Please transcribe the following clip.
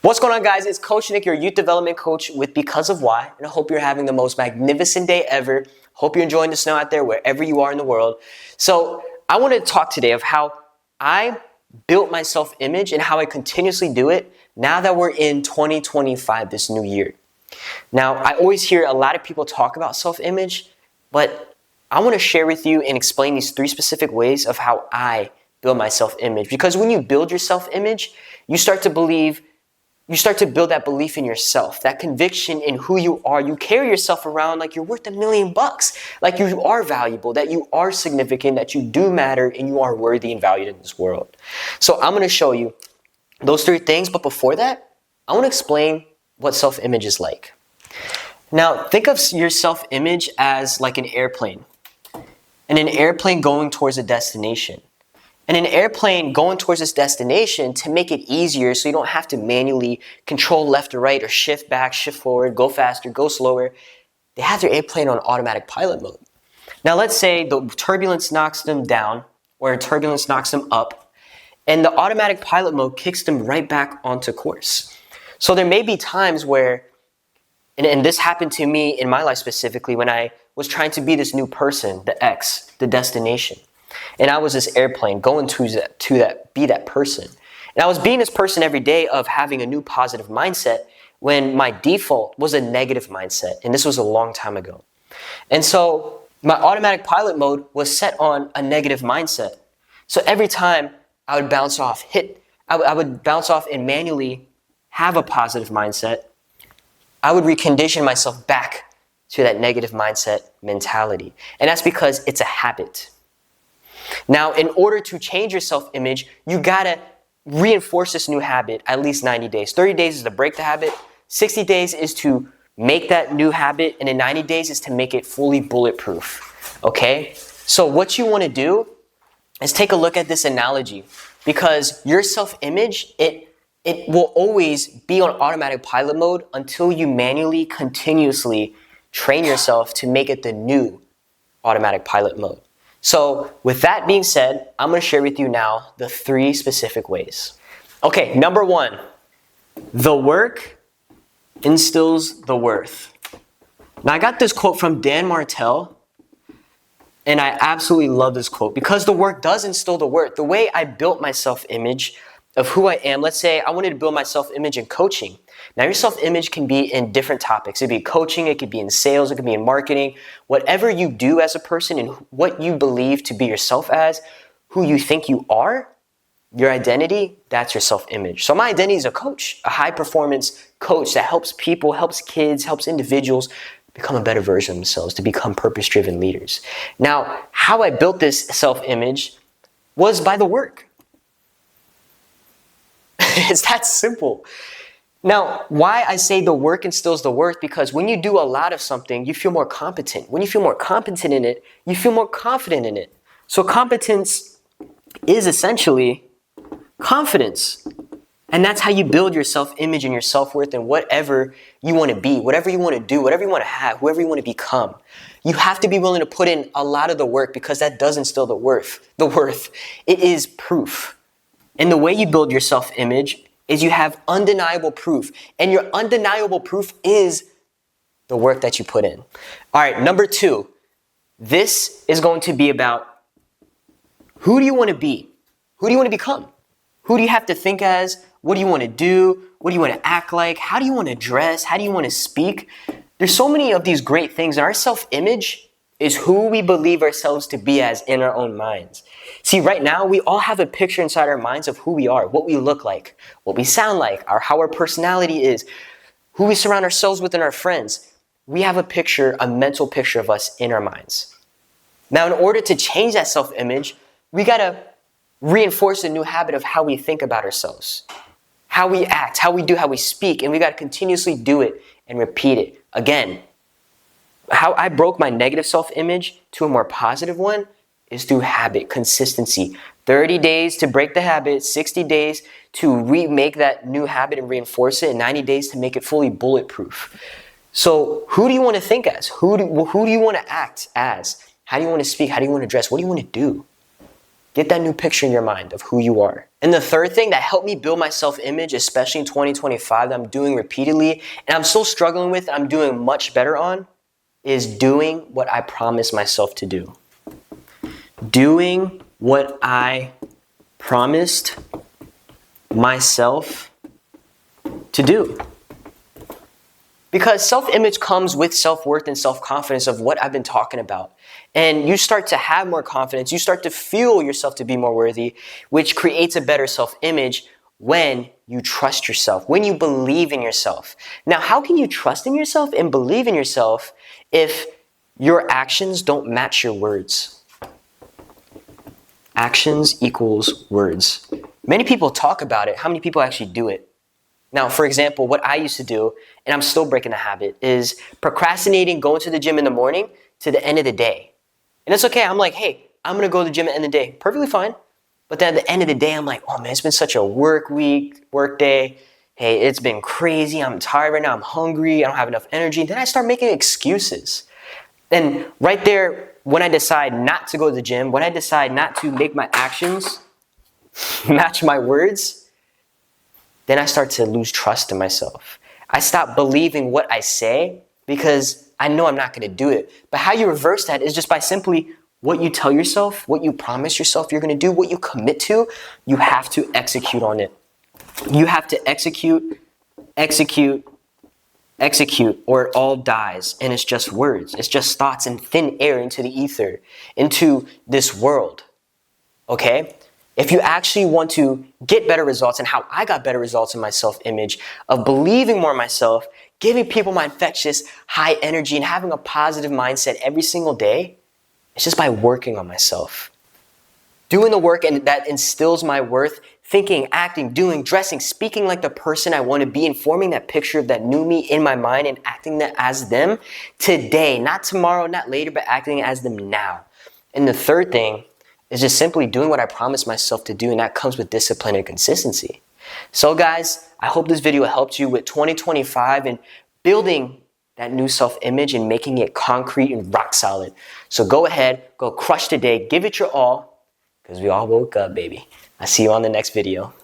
What's going on, guys? It's Coach Nick, your youth development coach with Because of Why, and I hope you're having the most magnificent day ever. Hope you're enjoying the snow out there wherever you are in the world. So I want to talk today of how I built my self-image and how I continuously do it now that we're in 2025, this new year. Now, I always hear a lot of people talk about self-image, but I want to share with you and explain these 3 specific ways of how I build my self-image. Because when you build your self-image, you start to build that belief in yourself, that conviction in who you are. You carry yourself around like you're worth $1 million, like you are valuable, that you are significant, that you do matter, and you are worthy and valued in this world. So I'm going to show you those 3 things. But before that, I want to explain what self-image is like. Now, think of your self-image as like an airplane, and an airplane going towards a destination. And an airplane going towards this destination, to make it easier so you don't have to manually control left or right or shift back, shift forward, go faster, go slower, they have their airplane on automatic pilot mode. Now let's say the turbulence knocks them down or turbulence knocks them up, and the automatic pilot mode kicks them right back onto course. So there may be times where, and this happened to me in my life specifically, when I was trying to be this new person, the X, the destination. And I was this airplane going to be that person. And I was being this person every day of having a new positive mindset when my default was a negative mindset. And this was a long time ago. And so my automatic pilot mode was set on a negative mindset. So every time I would bounce off, I would bounce off and manually have a positive mindset, I would recondition myself back to that negative mindset mentality. And that's because it's a habit. Now, in order to change your self-image, you gotta reinforce this new habit at least 90 days. 30 days is to break the habit, 60 days is to make that new habit, and in 90 days is to make it fully bulletproof, okay? So what you wanna do is take a look at this analogy, because your self-image, it will always be on automatic pilot mode until you manually, continuously train yourself to make it the new automatic pilot mode. So with that being said, I'm going to share with you now the 3 specific ways. Okay, number 1, the work instills the worth. Now I got this quote from Dan Martell, and I absolutely love this quote because the work does instill the worth. The way I built my self-image of who I am, let's say I wanted to build my self-image in coaching. Now your self-image can be in different topics. It could be coaching, it could be in sales, it could be in marketing. Whatever you do as a person and what you believe to be yourself as, who you think you are, your identity, that's your self-image. So my identity is a coach, a high-performance coach that helps people, helps kids, helps individuals become a better version of themselves, to become purpose-driven leaders. Now, how I built this self-image was by the work. It's that simple. Now, why I say the work instills the worth, because when you do a lot of something, you feel more competent. When you feel more competent in it, you feel more confident in it. So competence is essentially confidence. And that's how you build your self-image and your self-worth and whatever you want to be, whatever you want to do, whatever you want to have, whoever you want to become. You have to be willing to put in a lot of the work, because that does instill the worth. It is proof. And the way you build your self-image is you have undeniable proof. And your undeniable proof is the work that you put in. All right, number 2. This is going to be about, who do you want to be? Who do you want to become? Who do you have to think as? What do you want to do? What do you want to act like? How do you want to dress? How do you want to speak? There's so many of these great things. And our self-image is who we believe ourselves to be as in our own minds. See, right now, we all have a picture inside our minds of who we are, what we look like, what we sound like, how our personality is, who we surround ourselves with and our friends. We have a picture, a mental picture of us in our minds. Now, in order to change that self-image, we got to reinforce a new habit of how we think about ourselves, how we act, how we do, how we speak, and we got to continuously do it and repeat it. Again, how I broke my negative self-image to a more positive one is through habit, consistency. 30 days to break the habit, 60 days to remake that new habit and reinforce it, and 90 days to make it fully bulletproof. So who do you want to think as? Who do you want to act as? How do you want to speak? How do you want to dress? What do you want to do? Get that new picture in your mind of who you are. And the third thing that helped me build my self-image, especially in 2025, that I'm doing repeatedly, and I'm still struggling with, I'm doing much better on, is doing what I promised myself to do. Doing what I promised myself to do. Because self-image comes with self-worth and self-confidence of what I've been talking about. And you start to have more confidence. You start to feel yourself to be more worthy, which creates a better self-image when you trust yourself, when you believe in yourself. Now, how can you trust in yourself and believe in yourself if your actions don't match your words? Actions equals words. Many people talk about it. How many people actually do it? Now, for example, what I used to do, and I'm still breaking the habit, is procrastinating going to the gym in the morning to the end of the day. And it's okay. I'm like, hey, I'm going to go to the gym at the end of the day. Perfectly fine. But then at the end of the day, I'm like, oh man, it's been such a work day. Hey, it's been crazy. I'm tired right now. I'm hungry. I don't have enough energy. Then I start making excuses. And right there, when I decide not to go to the gym, when I decide not to make my actions match my words, then I start to lose trust in myself. I stop believing what I say because I know I'm not going to do it. But how you reverse that is just by simply what you tell yourself, what you promise yourself you're going to do, what you commit to, you have to execute on it. You have to execute, or it all dies. And it's just words. It's just thoughts and thin air into the ether, into this world. Okay? If you actually want to get better results, and how I got better results in my self-image, of believing more in myself, giving people my infectious high energy, and having a positive mindset every single day, it's just by working on myself. Doing the work and that instills my worth, thinking, acting, doing, dressing, speaking like the person I want to be, and forming that picture of that new me in my mind and acting that as them today, not tomorrow, not later, but acting as them now. And the third thing is just simply doing what I promised myself to do, and that comes with discipline and consistency. So guys, I hope this video helped you with 2025 and building that new self-image and making it concrete and rock solid. So go ahead, go crush today, give it your all, because we all woke up, baby. I'll see you on the next video.